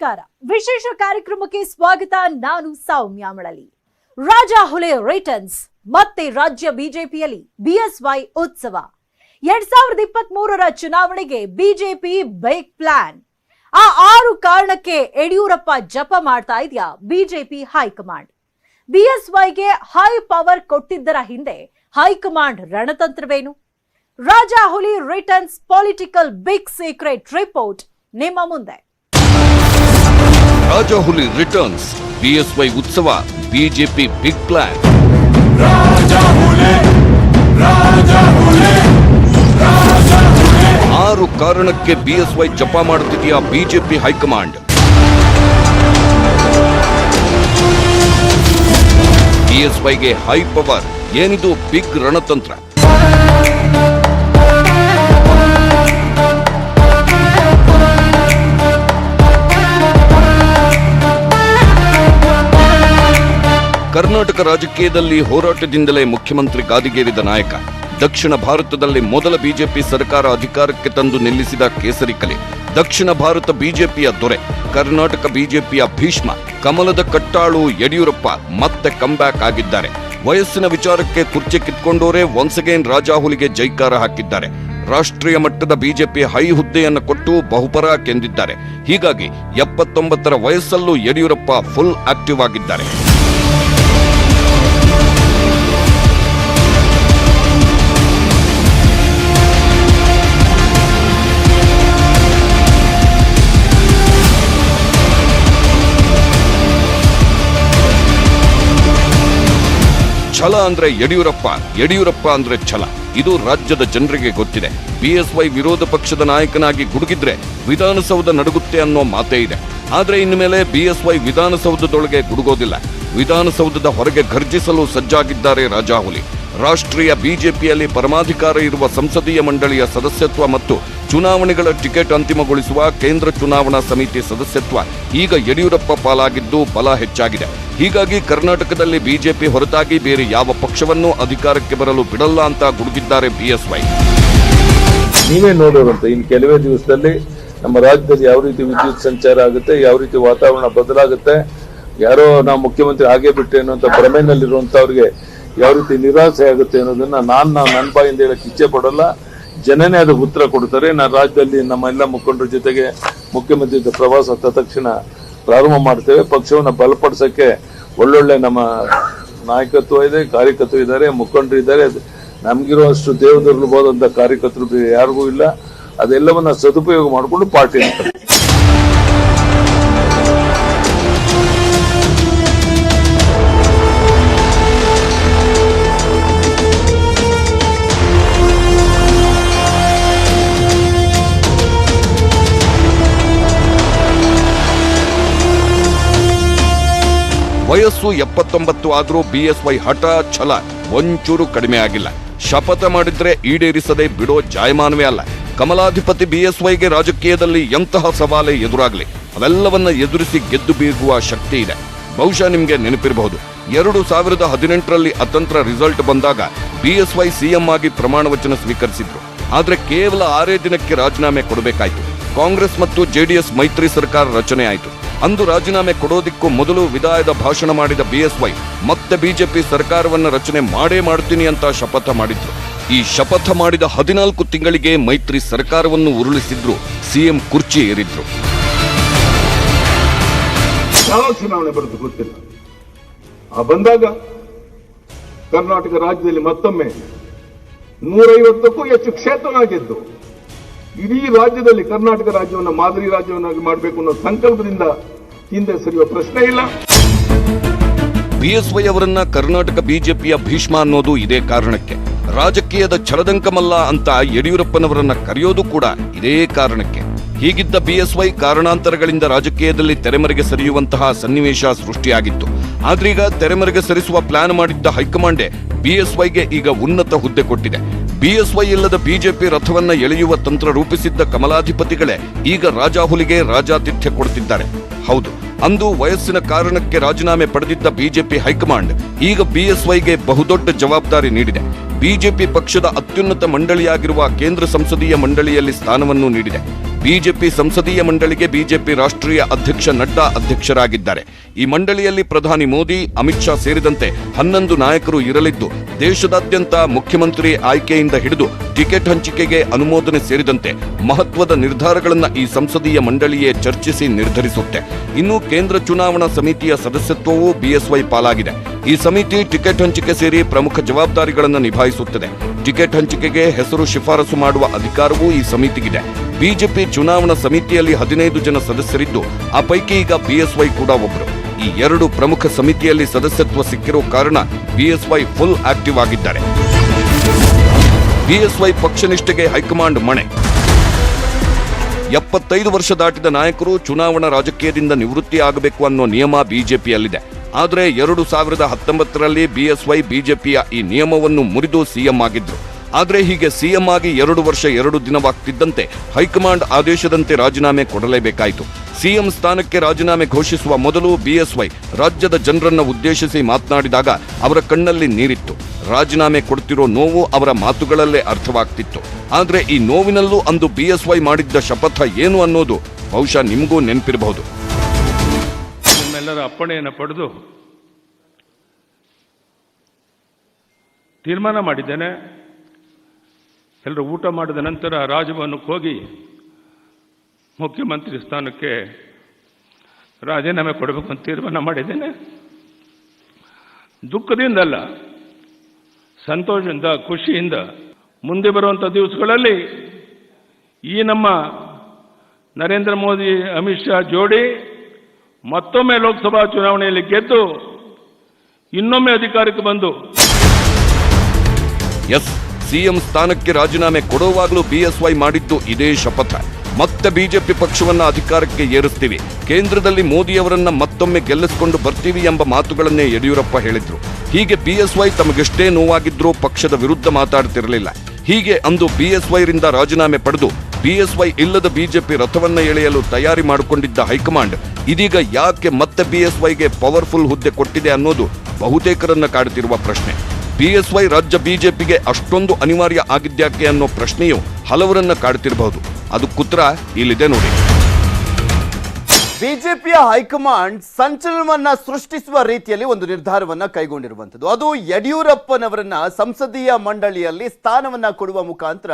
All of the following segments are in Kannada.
ನಮಸ್ಕಾರ. ವಿಶೇಷ ಕಾರ್ಯಕ್ರಮಕ್ಕೆ ಸ್ವಾಗತ. ನಾನು ಸೌಮ್ಯ ಮಳಲಿ. ರಾಜಾಹುಲಿ ರಿಟರ್ನ್ಸ್. ಮತ್ತೆ ರಾಜ್ಯ ಬಿಜೆಪಿಯಲ್ಲಿ ಬಿಎಸ್ವೈ ಉತ್ಸವ. 2023ರ ಚುನಾವಣೆಗೆ ಬಿಜೆಪಿ ಬಿಗ್ ಪ್ಲಾನ್. ಆ 6 ಕಾರಣಕ್ಕೆ ಯಡಿಯೂರಪ್ಪ ಜಪ ಮಾಡ್ತಾ ಇದೆಯಾ ಬಿಜೆಪಿ ಹೈಕಮಾಂಡ್. ಬಿಎಸ್ವೈಗೆ ಹೈ ಪವರ್ ಕೊಟ್ಟಿದ್ದರ ಹಿಂದೆ ಹೈಕಮಾಂಡ್ ರಣತಂತ್ರವೇನು? Rajahuli returns political big secret report ನಿಮ್ಮ ಮುಂದೆ. ರಾಜಾಹುಲಿ ರಿಟರ್ನ್ಸ್, ಬಿಎಸ್ವೈ ಉತ್ಸವ, ಬಿಜೆಪಿ ಬಿಗ್ ಪ್ಲಾನ್. 6 ಕಾರಣಕ್ಕೆ ಬಿಎಸ್ವೈ ಜಪ ಮಾಡುತ್ತಿದೆಯಾ ಬಿಜೆಪಿ ಹೈಕಮಾಂಡ್. ಬಿಎಸ್ವೈಗೆ ಹೈ ಪವರ್, ಏನಿದು ಬಿಗ್ ರಣತಂತ್ರ? ಕರ್ನಾಟಕ ರಾಜಕೀಯದಲ್ಲಿ ಹೋರಾಟದಿಂದಲೇ ಮುಖ್ಯಮಂತ್ರಿ ಗಾದಿಗೇರಿದ ನಾಯಕ. ದಕ್ಷಿಣ ಭಾರತದಲ್ಲಿ ಮೊದಲ ಬಿಜೆಪಿ ಸರ್ಕಾರ ಅಧಿಕಾರಕ್ಕೆ ತಂದು ನಿಲ್ಲಿಸಿದ ಕೇಸರಿ ಕಲೆ. ದಕ್ಷಿಣ ಭಾರತ ಬಿಜೆಪಿಯ ದೊರೆ, ಕರ್ನಾಟಕ ಬಿಜೆಪಿಯ ಭೀಷ್ಮ, ಕಮಲದ ಕಟ್ಟಾಳು ಯಡಿಯೂರಪ್ಪ ಮತ್ತೆ ಕಂಬ್ಯಾಕ್ ಆಗಿದ್ದಾರೆ. ವಯಸ್ಸಿನ ವಿಚಾರಕ್ಕೆ ಕುರ್ಚಿ ಕಿತ್ಕೊಂಡೋರೇ ಒನ್ಸ್ ಅಗೇನ್ ರಾಜಾಹುಲಿಗೆ ಜೈಕಾರ ಹಾಕಿದ್ದಾರೆ. ರಾಷ್ಟ್ರೀಯ ಮಟ್ಟದ ಬಿಜೆಪಿ ಹೈ ಹುದ್ದೆಯನ್ನು ಕೊಟ್ಟು ಬಹುಪರಾಕ್ ಎಂದಿದ್ದಾರೆ. ಹೀಗಾಗಿ 79ರ ವಯಸ್ಸಲ್ಲೂ ಯಡಿಯೂರಪ್ಪ ಫುಲ್ ಆಕ್ಟಿವ್ ಆಗಿದ್ದಾರೆ. ಛಲ ಅಂದ್ರೆ ಯಡಿಯೂರಪ್ಪ, ಯಡಿಯೂರಪ್ಪ ಅಂದ್ರೆ ಛಲ. ಇದು ರಾಜ್ಯದ ಜನರಿಗೆ ಗೊತ್ತಿದೆ. ಬಿಎಸ್ವೈ ವಿರೋಧ ಪಕ್ಷದ ನಾಯಕನಾಗಿ ಗುಡುಗಿದ್ರೆ ವಿಧಾನಸೌಧ ನಡುಗುತ್ತೆ ಅನ್ನೋ ಮಾತೇ ಇದೆ. ಆದ್ರೆ ಇನ್ಮೇಲೆ ಬಿಎಸ್ವೈ ವಿಧಾನಸೌಧದೊಳಗೆ ಗುಡುಗೋದಿಲ್ಲ. ವಿಧಾನಸೌಧದ ಹೊರಗೆ ಘರ್ಜಿಸಲು ಸಜ್ಜಾಗಿದ್ದಾರೆ ರಾಜಾಹುಲಿ. ರಾಷ್ಟ್ರೀಯ ಬಿಜೆಪಿಯಲ್ಲಿ ಪರಮಾಧಿಕಾರ ಇರುವ ಸಂಸದೀಯ ಮಂಡಳಿಯ ಸದಸ್ಯತ್ವ ಮತ್ತು ಚುನಾವಣೆಗಳ ಟಿಕೆಟ್ ಅಂತಿಮಗೊಳಿಸುವ ಕೇಂದ್ರ ಚುನಾವಣಾ ಸಮಿತಿ ಸದಸ್ಯತ್ವ ಈಗ ಯಡಿಯೂರಪ್ಪ ಪಾಲಾಗಿದ್ದು ಬಲ ಹೆಚ್ಚಾಗಿದೆ. ಹೀಗಾಗಿ ಕರ್ನಾಟಕದಲ್ಲಿ ಬಿಜೆಪಿ ಹೊರತಾಗಿ ಬೇರೆ ಯಾವ ಪಕ್ಷವನ್ನೂ ಅಧಿಕಾರಕ್ಕೆ ಬರಲು ಬಿಡಲ್ಲ ಅಂತ ಗುಡುಗಿದ್ದಾರೆ ಬಿಎಸ್ವೈ. ನೀವೇ ನೋಡೋರಂತೆ ಇನ್ನು ಕೆಲವೇ ದಿವಸದಲ್ಲಿ ನಮ್ಮ ರಾಜ್ಯದಲ್ಲಿ ಯಾವ ರೀತಿ ವಿದ್ಯುತ್ ಸಂಚಾರ ಆಗುತ್ತೆ, ಯಾವ ರೀತಿ ವಾತಾವರಣ ಬದಲಾಗುತ್ತೆ, ಯಾರೋ ನಾವು ಮುಖ್ಯಮಂತ್ರಿ ಹಾಗೆ ಬಿಟ್ಟೆ ಅನ್ನುವಂಥ ಭ್ರಮೆನಲ್ಲಿರುವಂತವ್ರಿಗೆ ಯಾವ ರೀತಿ ನಿರಾಸೆ ಆಗುತ್ತೆ ಅನ್ನೋದನ್ನ ನನ್ನ ಬಾಯಿಂದ ಹೇಳಕ್ ಇಚ್ಛೆ ಪಡಲ್ಲ. ಜನನೇ ಅದಕ್ಕೆ ಉತ್ತರ ಕೊಡ್ತಾರೆ. ನಾನು ರಾಜ್ಯದಲ್ಲಿ ನಮ್ಮ ಎಲ್ಲ ಮುಖಂಡರ ಜೊತೆಗೆ ಮುಖ್ಯಮಂತ್ರಿ ಪ್ರವಾಸ ತಕ್ಷಣ ಪ್ರಾರಂಭ ಮಾಡ್ತೇವೆ. ಪಕ್ಷವನ್ನು ಬಲಪಡಿಸಕ್ಕೆ ಒಳ್ಳೊಳ್ಳೆ ನಮ್ಮ ನಾಯಕತ್ವ ಇದೆ, ಕಾರ್ಯಕರ್ತರು ಇದ್ದಾರೆ, ಮುಖಂಡರು ಇದ್ದಾರೆ. ನಮ್ಗಿರುವಷ್ಟು ದೇವದುರ್ಲಭವಾದಂತ ಕಾರ್ಯಕರ್ತರು ಯಾರಿಗೂ ಇಲ್ಲ. ಅದೆಲ್ಲವನ್ನ ಸದುಪಯೋಗ ಮಾಡಿಕೊಂಡು ಪಾರ್ಟಿ ಮಾಡ್ತಾರೆ. ವಯಸ್ಸು 79 ಆದ್ರೂ ಬಿಎಸ್ವೈ ಹಠ ಛಲ ಒಂಚೂರು ಕಡಿಮೆ ಆಗಿಲ್ಲ. ಶಪಥ ಮಾಡಿದ್ರೆ ಈಡೇರಿಸದೆ ಬಿಡೋ ಜಾಯಮಾನವೇ ಅಲ್ಲ. ಕಮಲಾಧಿಪತಿ ಬಿಎಸ್ವೈಗೆ ರಾಜಕೀಯದಲ್ಲಿ ಎಂತಹ ಸವಾಲೇ ಎದುರಾಗಲಿ ಅವೆಲ್ಲವನ್ನ ಎದುರಿಸಿ ಗೆದ್ದು ಬೀಗುವ ಶಕ್ತಿ ಇದೆ. ಬಹುಶಃ ನಿಮ್ಗೆ ನೆನಪಿರಬಹುದು, 2018ರಲ್ಲಿ ಅತಂತ್ರ ರಿಸಲ್ಟ್ ಬಂದಾಗ ಬಿಎಸ್ವೈ ಸಿಎಂ ಆಗಿ ಪ್ರಮಾಣ ವಚನ ಸ್ವೀಕರಿಸಿದ್ರು. ಆದ್ರೆ ಕೇವಲ 6 ದಿನಕ್ಕೆ ರಾಜೀನಾಮೆ ಕೊಡಬೇಕಾಯ್ತು. ಕಾಂಗ್ರೆಸ್ ಮತ್ತು ಜೆಡಿಎಸ್ ಮೈತ್ರಿ ಸರ್ಕಾರ ರಚನೆ ಆಯಿತು. ಅಂದು ರಾಜೀನಾಮೆ ಕೊಡೋದಿಕ್ಕೂ ಮೊದಲು ವಿದಾಯದ ಭಾಷಣ ಮಾಡಿದ ಬಿಎಸ್ವೈ ಮತ್ತೆ ಬಿಜೆಪಿ ಸರ್ಕಾರವನ್ನು ರಚನೆ ಮಾಡೇ ಮಾಡ್ತೀನಿ ಅಂತ ಶಪಥ ಮಾಡಿದ್ರು. ಈ ಶಪಥ ಮಾಡಿದ 14 ತಿಂಗಳಿಗೆ ಮೈತ್ರಿ ಸರ್ಕಾರವನ್ನು ಉರುಳಿಸಿದ್ರು, ಸಿಎಂ ಕುರ್ಚಿ ಏರಿದ್ರು. ಯಾವ ಚುನಾವಣೆ ಬರುತ್ತೆ ಗೊತ್ತಿಲ್ಲ. ಬಂದಾಗ ಕರ್ನಾಟಕ ರಾಜ್ಯದಲ್ಲಿ ಮತ್ತೊಮ್ಮೆ 150ಕ್ಕೂ ಹೆಚ್ಚು ಕ್ಷೇತ್ರ ಗೆದ್ದು ಇಡೀ ರಾಜ್ಯದಲ್ಲಿ ಕರ್ನಾಟಕ ರಾಜ್ಯವನ್ನು ಮಾದರಿ ರಾಜ್ಯವನ್ನಾಗಿ ಮಾಡಬೇಕು ಅನ್ನೋ ಸಂಕಲ್ಪದಿಂದ ಹಿಂದೆ ಸರಿಯುವ ಪ್ರಶ್ನೆ ಇಲ್ಲ. ಬಿಎಸ್ವೈ ಅವರನ್ನ ಕರ್ನಾಟಕ ಬಿಜೆಪಿಯ ಭೀಷ್ಮ ಅನ್ನೋದು ಇದೇ ಕಾರಣಕ್ಕೆ. ರಾಜಕೀಯದ ಛಲದಂಕಮಲ್ಲ ಅಂತ ಯಡಿಯೂರಪ್ಪನವರನ್ನ ಕರೆಯೋದು ಕೂಡ ಇದೇ ಕಾರಣಕ್ಕೆ. ಹೀಗಿದ್ದ ಬಿಎಸ್ವೈ ಕಾರಣಾಂತರಗಳಿಂದ ರಾಜಕೀಯದಲ್ಲಿ ತೆರೆಮರೆಗೆ ಸರಿಯುವಂತಹ ಸನ್ನಿವೇಶ ಸೃಷ್ಟಿಯಾಗಿತ್ತು. ಆದ್ರೀಗ ತೆರೆಮರೆಗೆ ಸರಿಸುವ ಪ್ಲಾನ್ ಮಾಡಿದ್ದ ಹೈಕಮಾಂಡೇ ಬಿಎಸ್ವೈಗೆ ಈಗ ಉನ್ನತ ಹುದ್ದೆ ಕೊಟ್ಟಿದೆ. ಬಿಎಸ್ವೈ ಇಲ್ಲದ ಬಿಜೆಪಿ ರಥವನ್ನ ಎಳೆಯುವ ತಂತ್ರ ರೂಪಿಸಿದ್ದ ಕಮಲಾಧಿಪತಿಗಳೇ ಈಗ ರಾಜಾಹುಲಿಗೆ ರಾಜಾತಿಥ್ಯ ಕೊಡುತ್ತಿದ್ದಾರೆ. ಹೌದು, ಅಂದು ವಯಸ್ಸಿನ ಕಾರಣಕ್ಕೆ ರಾಜೀನಾಮೆ ಪಡೆದಿದ್ದ ಬಿಜೆಪಿ ಹೈಕಮಾಂಡ್ ಈಗ ಬಿಎಸ್ವೈಗೆ ಬಹುದೊಡ್ಡ ಜವಾಬ್ದಾರಿ ನೀಡಿದೆ. ಬಿಜೆಪಿ ಪಕ್ಷದ ಅತ್ಯುನ್ನತ ಮಂಡಳಿಯಾಗಿರುವ ಕೇಂದ್ರ ಸಂಸದೀಯ ಮಂಡಳಿಯಲ್ಲಿ ಸ್ಥಾನವನ್ನು ನೀಡಿದೆ. ಬಿಜೆಪಿ ಸಂಸದೀಯ ಮಂಡಳಿಗೆ ಬಿಜೆಪಿ ರಾಷ್ಟ್ರೀಯ ಅಧ್ಯಕ್ಷ ನಡ್ಡಾ ಅಧ್ಯಕ್ಷರಾಗಿದ್ದಾರೆ. ಈ ಮಂಡಳಿಯಲ್ಲಿ ಪ್ರಧಾನಿ ಮೋದಿ, ಅಮಿತ್ ಶಾ ಸೇರಿದಂತೆ 11 ನಾಯಕರು ಇರಲಿದ್ದು, ದೇಶದಾದ್ಯಂತ ಮುಖ್ಯಮಂತ್ರಿ ಆಯ್ಕೆಯಿಂದ ಹಿಡಿದು ಟಿಕೆಟ್ ಹಂಚಿಕೆಗೆ ಅನುಮೋದನೆ ಸೇರಿದಂತೆ ಮಹತ್ವದ ನಿರ್ಧಾರಗಳನ್ನು ಈ ಸಂಸದೀಯ ಮಂಡಳಿಯೇ ಚರ್ಚಿಸಿ ನಿರ್ಧರಿಸುತ್ತೆ. ಇನ್ನು ಕೇಂದ್ರ ಚುನಾವಣಾ ಸಮಿತಿಯ ಸದಸ್ಯತ್ವವೂ ಬಿಎಸ್ವೈ ಪಾಲಾಗಿದೆ. ಈ ಸಮಿತಿ ಟಿಕೆಟ್ ಹಂಚಿಕೆ ಸೇರಿ ಪ್ರಮುಖ ಜವಾಬ್ದಾರಿಗಳನ್ನು ನಿಭಾಯಿಸುತ್ತದೆ. ಟಿಕೆಟ್ ಹಂಚಿಕೆಗೆ ಹೆಸರು ಶಿಫಾರಸು ಮಾಡುವ ಅಧಿಕಾರವೂ ಈ ಸಮಿತಿಗಿದೆ. ಬಿಜೆಪಿ ಚುನಾವಣಾ ಸಮಿತಿಯಲ್ಲಿ 15 ಜನ ಸದಸ್ಯರಿದ್ದು, ಆ ಪೈಕಿ ಈಗ ಬಿಎಸ್ವೈ ಕೂಡ ಒಬ್ಬರು. ಈ 2 ಪ್ರಮುಖ ಸಮಿತಿಯಲ್ಲಿ ಸದಸ್ಯತ್ವ ಸಿಕ್ಕಿರೋ ಕಾರಣ ಬಿಎಸ್ವೈ ಫುಲ್ ಆಕ್ಟಿವ್ ಆಗಿದ್ದಾರೆ. ಬಿಎಸ್ವೈ ಪಕ್ಷನಿಷ್ಠೆಗೆ ಹೈಕಮಾಂಡ್ ಮಣೆ. 75 ವರ್ಷ ದಾಟಿದ ನಾಯಕರು ಚುನಾವಣಾ ರಾಜಕೀಯದಿಂದ ನಿವೃತ್ತಿ ಆಗಬೇಕು ಅನ್ನೋ ನಿಯಮ ಬಿಜೆಪಿಯಲ್ಲಿದೆ. ಆದರೆ 2019ರಲ್ಲಿ ಬಿಎಸ್ವೈ ಬಿಜೆಪಿಯ ಈ ನಿಯಮವನ್ನು ಮುರಿದು ಸಿಎಂ ಆಗಿದ್ರು. ಆದರೆ ಹೀಗೆ ಸಿಎಂ ಆಗಿ 2 ವರ್ಷ 2 ದಿನವಾಗ್ತಿದ್ದಂತೆ ಹೈಕಮಾಂಡ್ ಆದೇಶದಂತೆ ರಾಜೀನಾಮೆ ಕೊಡಲೇಬೇಕಾಯಿತು. ಸಿಎಂ ಸ್ಥಾನಕ್ಕೆ ರಾಜೀನಾಮೆ ಘೋಷಿಸುವ ಮೊದಲು ಬಿಎಸ್ವೈ ರಾಜ್ಯದ ಜನರನ್ನ ಉದ್ದೇಶಿಸಿ ಮಾತನಾಡಿದಾಗ ಅವರ ಕಣ್ಣಲ್ಲಿ ನೀರಿತ್ತು. ರಾಜೀನಾಮೆ ಕೊಡ್ತಿರೋ ನೋವು ಅವರ ಮಾತುಗಳಲ್ಲೇ ಅರ್ಥವಾಗ್ತಿತ್ತು. ಆದರೆ ಈ ನೋವಿನಲ್ಲೂ ಅಂದು ಬಿಎಸ್ವೈ ಮಾಡಿದ್ದ ಶಪಥ ಏನು ಅನ್ನೋದು ಬಹುಶಃ ನಿಮಗೂ ನೆನಪಿರಬಹುದು. ನಿಮ್ಮೆಲ್ಲರ ಅಪ್ಪಣೆಯನ್ನು ಪಡೆದು ತೀರ್ಮಾನ ಮಾಡಿದ್ದೇನೆ. ಎಲ್ಲರೂ ಊಟ ಮಾಡಿದ ನಂತರ ರಾಜಭವನಕ್ಕೆ ಹೋಗಿ ಮುಖ್ಯಮಂತ್ರಿ ಸ್ಥಾನಕ್ಕೆ ರಾಜೀನಾಮೆ ಕೊಡಬೇಕು ಅಂತ ತೀರ್ಮಾನ ಮಾಡಿದ್ದೇನೆ. ದುಃಖದಿಂದಲ್ಲ, ಸಂತೋಷದಿಂದ, ಖುಷಿಯಿಂದ ಮುಂದೆ ಬರುವಂಥ ದಿವಸಗಳಲ್ಲಿ ಈ ನಮ್ಮ ನರೇಂದ್ರ ಮೋದಿ ಅಮಿತ್ ಶಾ ಜೋಡಿ ಮತ್ತೊಮ್ಮೆ ಲೋಕಸಭಾ ಚುನಾವಣೆಯಲ್ಲಿ ಗೆದ್ದು ಇನ್ನೊಮ್ಮೆ ಅಧಿಕಾರಕ್ಕೆ ಬಂದು ಸಿಎಂ ಸ್ಥಾನಕ್ಕೆ ರಾಜೀನಾಮೆ ಕೊಡುವಾಗಲೂ ಬಿಎಸ್ವೈ ಮಾಡಿದ್ದು ಇದೇ ಶಪಥ. ಮತ್ತೆ ಬಿಜೆಪಿ ಪಕ್ಷವನ್ನ ಅಧಿಕಾರಕ್ಕೆ ಏರಿಸ್ತೀವಿ, ಕೇಂದ್ರದಲ್ಲಿ ಮೋದಿಯವರನ್ನ ಮತ್ತೊಮ್ಮೆ ಗೆಲ್ಲಿಸಿಕೊಂಡು ಬರ್ತೀವಿ ಎಂಬ ಮಾತುಗಳನ್ನೇ ಯಡಿಯೂರಪ್ಪ ಹೇಳಿದ್ರು. ಹೀಗೆ ಬಿಎಸ್ವೈ ತಮಗೆಷ್ಟೇ ನೋವಾಗಿದ್ರೂ ಪಕ್ಷದ ವಿರುದ್ಧ ಮಾತಾಡ್ತಿರಲಿಲ್ಲ. ಹೀಗೆ ಅಂದು ಬಿಎಸ್ವೈರಿಂದ ರಾಜೀನಾಮೆ ಪಡೆದು ಬಿಎಸ್ವೈ ಇಲ್ಲದ ಬಿಜೆಪಿ ರಥವನ್ನ ಎಳೆಯಲು ತಯಾರಿ ಮಾಡಿಕೊಂಡಿದ್ದ ಹೈಕಮಾಂಡ್ ಇದೀಗ ಯಾಕೆ ಮತ್ತೆ ಬಿಎಸ್ವೈಗೆ ಪವರ್ಫುಲ್ ಹುದ್ದೆ ಕೊಟ್ಟಿದೆ ಅನ್ನೋದು ಬಹುತೇಕರನ್ನ ಕಾಡುತ್ತಿರುವ ಪ್ರಶ್ನೆ. ಬಿಎಸ್ವೈ ರಾಜ್ಯ ಬಿಜೆಪಿಗೆ ಅಷ್ಟೊಂದು ಅನಿವಾರ್ಯ ಆಗಿದ್ಯಾಕೆ ಅನ್ನೋ ಪ್ರಶ್ನೆಯು ಹಲವರನ್ನ ಕಾಡುತ್ತಿರಬಹುದು. ಅದಕ್ಕುತ್ತರ ಇಲ್ಲಿದೆ ನೋಡಿ. ಬಿಜೆಪಿಯ ಹೈಕಮಾಂಡ್ ಸಂಚಲನವನ್ನ ಸೃಷ್ಟಿಸುವ ರೀತಿಯಲ್ಲಿ ಒಂದು ನಿರ್ಧಾರವನ್ನ ಕೈಗೊಂಡಿರುವಂತದ್ದು. ಅದು ಯಡಿಯೂರಪ್ಪನವರನ್ನ ಸಂಸದೀಯ ಮಂಡಳಿಯಲ್ಲಿ ಸ್ಥಾನವನ್ನ ಕೊಡುವ ಮುಖಾಂತರ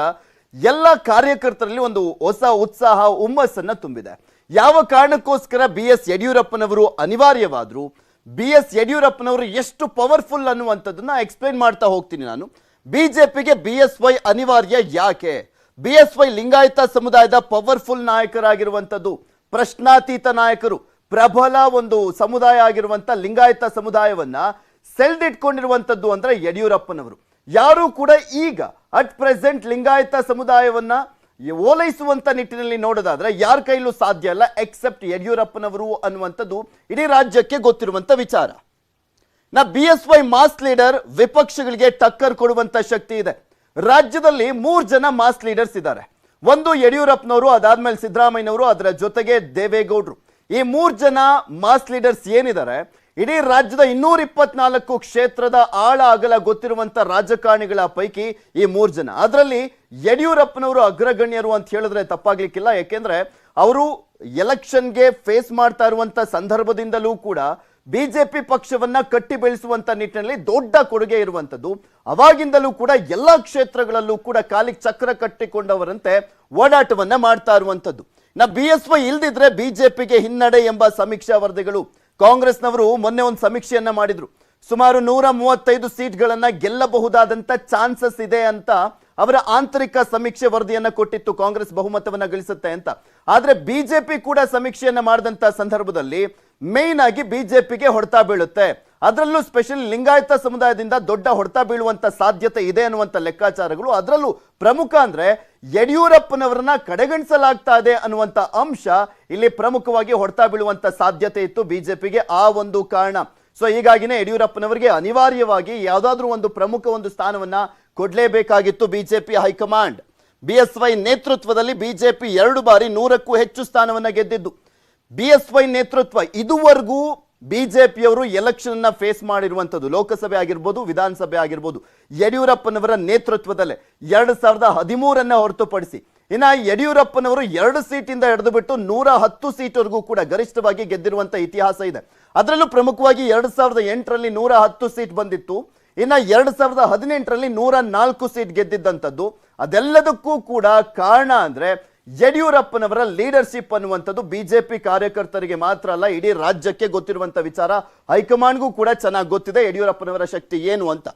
ಎಲ್ಲ ಕಾರ್ಯಕರ್ತರಲ್ಲಿ ಒಂದು ಹೊಸ ಉತ್ಸಾಹ, ಹುಮ್ಮಸ್ಸನ್ನ ತುಂಬಿದೆ. ಯಾವ ಕಾರಣಕ್ಕೋಸ್ಕರ ಬಿಎಸ್ ಯಡಿಯೂರಪ್ಪನವರು ಅನಿವಾರ್ಯವಾದ್ರು, ಬಿಎಸ್ ಯಡಿಯೂರಪ್ಪನವರು ಎಷ್ಟು ಪವರ್ಫುಲ್ ಅನ್ನುವಂಥದ್ದನ್ನ ಎಕ್ಸ್ಪ್ಲೈನ್ ಮಾಡ್ತಾ ಹೋಗ್ತೀನಿ ನಾನು. ಬಿಜೆಪಿಗೆ ಬಿಎಸ್ವೈ ಅನಿವಾರ್ಯ ಯಾಕೆ? ಬಿಎಸ್ವೈ ಲಿಂಗಾಯತ ಸಮುದಾಯದ ಪವರ್ಫುಲ್ ನಾಯಕರಾಗಿರುವಂಥದ್ದು, ಪ್ರಶ್ನಾತೀತ ನಾಯಕರು, ಪ್ರಬಲ ಒಂದು ಸಮುದಾಯ ಆಗಿರುವಂತ ಲಿಂಗಾಯತ ಸಮುದಾಯವನ್ನ ಸೆಳೆದಿಟ್ಕೊಂಡಿರುವಂಥದ್ದು ಅಂದ್ರೆ ಯಡಿಯೂರಪ್ಪನವರು. ಯಾರು ಕೂಡ ಈಗ ಅಟ್ ಪ್ರೆಸೆಂಟ್ ಲಿಂಗಾಯತ ಸಮುದಾಯವನ್ನ ಓಲೈಸುವಂತ ನಿಟ್ಟಿನಲ್ಲಿ ನೋಡೋದಾದ್ರೆ ಯಾರ ಕೈಲೂ ಸಾಧ್ಯ ಅಲ್ಲ ಎಕ್ಸೆಪ್ಟ್ ಯಡಿಯೂರಪ್ಪನವರು ಅನ್ನುವಂಥದ್ದು ಇಡೀ ರಾಜ್ಯಕ್ಕೆ ಗೊತ್ತಿರುವಂತ ವಿಚಾರ. ಬಿಎಸ್ವೈ ಮಾಸ್ ಲೀಡರ್, ವಿಪಕ್ಷಗಳಿಗೆ ಟಕ್ಕರ್ ಕೊಡುವಂತ ಶಕ್ತಿ ಇದೆ. ರಾಜ್ಯದಲ್ಲಿ 3 ಜನ ಮಾಸ್ ಲೀಡರ್ಸ್ ಇದ್ದಾರೆ. ಒಂದು ಯಡಿಯೂರಪ್ಪನವರು, ಅದಾದ್ಮೇಲೆ ಸಿದ್ದರಾಮಯ್ಯನವರು, ಅದರ ಜೊತೆಗೆ ದೇವೇಗೌಡರು. ಈ 3 ಜನ ಮಾಸ್ ಲೀಡರ್ಸ್ ಏನಿದ್ದಾರೆ, ಇಡೀ ರಾಜ್ಯದ 224 ಕ್ಷೇತ್ರದ ಆಳ ಅಗಲ ಗೊತ್ತಿರುವಂತ ರಾಜಕಾರಣಿಗಳ ಪೈಕಿ ಈ 3 ಜನ. ಅದರಲ್ಲಿ ಯಡಿಯೂರಪ್ಪನವರು ಅಗ್ರಗಣ್ಯರು ಅಂತ ಹೇಳಿದ್ರೆ ತಪ್ಪಾಗ್ಲಿಕ್ಕಿಲ್ಲ. ಯಾಕೆಂದ್ರೆ ಅವರು ಎಲೆಕ್ಷನ್ಗೆ ಫೇಸ್ ಮಾಡ್ತಾ ಇರುವಂತ ಸಂದರ್ಭದಿಂದಲೂ ಕೂಡ ಬಿಜೆಪಿ ಪಕ್ಷವನ್ನ ಕಟ್ಟಿ ಬೆಳೆಸುವಂತ ನಿಟ್ಟಿನಲ್ಲಿ ದೊಡ್ಡ ಕೊಡುಗೆ ಇರುವಂತದ್ದು. ಅವಾಗಿಂದಲೂ ಕೂಡ ಎಲ್ಲಾ ಕ್ಷೇತ್ರಗಳಲ್ಲೂ ಕೂಡ ಕಾಲಿಗೆ ಚಕ್ರ ಕಟ್ಟಿಕೊಂಡವರಂತೆ ಓಡಾಟವನ್ನ ಮಾಡ್ತಾ ಇರುವಂತದ್ದು. ಬಿಎಸ್ವೈ ಇಲ್ದಿದ್ರೆ ಬಿಜೆಪಿಗೆ ಹಿನ್ನಡೆ ಎಂಬ ಸಮೀಕ್ಷಾ ವರದಿಗಳು, ಕಾಂಗ್ರೆಸ್ನವರು ಮೊನ್ನೆ ಒಂದು ಸಮೀಕ್ಷೆಯನ್ನ ಮಾಡಿದ್ರು. ಸುಮಾರು 135 ಸೀಟ್ಗಳನ್ನ ಗೆಲ್ಲಬಹುದಾದಂತ ಚಾನ್ಸಸ್ ಇದೆ ಅಂತ ಅವರ ಆಂತರಿಕ ಸಮೀಕ್ಷೆ ವರದಿಯನ್ನ ಕೊಟ್ಟಿತ್ತು. ಕಾಂಗ್ರೆಸ್ ಬಹುಮತವನ್ನ ಗಳಿಸುತ್ತೆ ಅಂತ. ಆದ್ರೆ ಬಿಜೆಪಿ ಕೂಡ ಸಮೀಕ್ಷೆಯನ್ನ ಮಾಡಿದಂತ ಸಂದರ್ಭದಲ್ಲಿ ಮೇನ್ ಆಗಿ ಬಿಜೆಪಿಗೆ ಹೊಡೆತ ಬೀಳುತ್ತೆ, ಅದರಲ್ಲೂ ಸ್ಪೆಷಲ್ ಲಿಂಗಾಯತ ಸಮುದಾಯದಿಂದ ದೊಡ್ಡ ಹೊಡೆತ ಬೀಳುವಂತ ಸಾಧ್ಯತೆ ಇದೆ ಅನ್ನುವಂತ ಲೆಕ್ಕಾಚಾರಗಳು. ಅದರಲ್ಲೂ ಪ್ರಮುಖ ಅಂದ್ರೆ ಯಡಿಯೂರಪ್ಪನವರನ್ನ ಕಡೆಗಣಿಸಲಾಗ್ತಾ ಇದೆ ಅನ್ನುವಂತ ಅಂಶ ಇಲ್ಲಿ ಪ್ರಮುಖವಾಗಿ ಹೊಡೆತ ಬೀಳುವಂತ ಸಾಧ್ಯತೆ ಇತ್ತು ಬಿಜೆಪಿಗೆ. ಆ ಒಂದು ಕಾರಣ. ಸೊ ಹೀಗಾಗಿನೇ ಯಡಿಯೂರಪ್ಪನವರಿಗೆ ಅನಿವಾರ್ಯವಾಗಿ ಯಾವುದಾದ್ರೂ ಒಂದು ಪ್ರಮುಖ ಒಂದು ಸ್ಥಾನವನ್ನ ಕೊಡ್ಲೇಬೇಕಾಗಿತ್ತು ಬಿಜೆಪಿ ಹೈಕಮಾಂಡ್. ಬಿಎಸ್ವೈ ನೇತೃತ್ವದಲ್ಲಿ ಬಿಜೆಪಿ 2 ಬಾರಿ 100ಕ್ಕೂ ಹೆಚ್ಚು ಸ್ಥಾನವನ್ನ ಗೆದ್ದಿದ್ದು. ಬಿಎಸ್ವೈ ನೇತೃತ್ವ ಇದುವರೆಗೂ ಬಿಜೆಪಿಯವರು ಎಲೆಕ್ಷನ್ ಅನ್ನ ಫೇಸ್ ಮಾಡಿರುವಂತದ್ದು, ಲೋಕಸಭೆ ಆಗಿರ್ಬೋದು, ವಿಧಾನಸಭೆ ಆಗಿರ್ಬೋದು, ಯಡಿಯೂರಪ್ಪನವರ ನೇತೃತ್ವದಲ್ಲೇ 2013 ಹೊರತುಪಡಿಸಿ ಇನ್ನ ಯಡಿಯೂರಪ್ಪನವರು 2 ಸೀಟಿಂದ ಹಿಡಿದು ಬಿಟ್ಟು 110 ಸೀಟ್ವರೆಗೂ ಕೂಡ ಗರಿಷ್ಠವಾಗಿ ಗೆದ್ದಿರುವಂತ ಇತಿಹಾಸ ಇದೆ. ಅದರಲ್ಲೂ ಪ್ರಮುಖವಾಗಿ 2008ರಲ್ಲಿ 110 ಸೀಟ್ ಬಂದಿತ್ತು. ಇನ್ನ 2018ರಲ್ಲಿ 104 ಸೀಟ್ ಗೆದ್ದಿದ್ದಂಥದ್ದು. ಅದೆಲ್ಲದಕ್ಕೂ ಕೂಡ ಕಾರಣ ಅಂದ್ರೆ ಯಡಿಯೂರಪ್ಪನವರ ಲೀಡರ್ಶಿಪ್ ಅನ್ನುವಂಥದ್ದು ಬಿಜೆಪಿ ಕಾರ್ಯಕರ್ತರಿಗೆ ಮಾತ್ರ ಅಲ್ಲ, ಇಡೀ ರಾಜ್ಯಕ್ಕೆ ಗೊತ್ತಿರುವಂತ ವಿಚಾರ. ಹೈಕಮಾಂಡ್ಗೂ ಕೂಡ ಚೆನ್ನಾಗಿ ಗೊತ್ತಿದೆ ಯಡಿಯೂರಪ್ಪನವರ ಶಕ್ತಿ ಏನು ಅಂತ.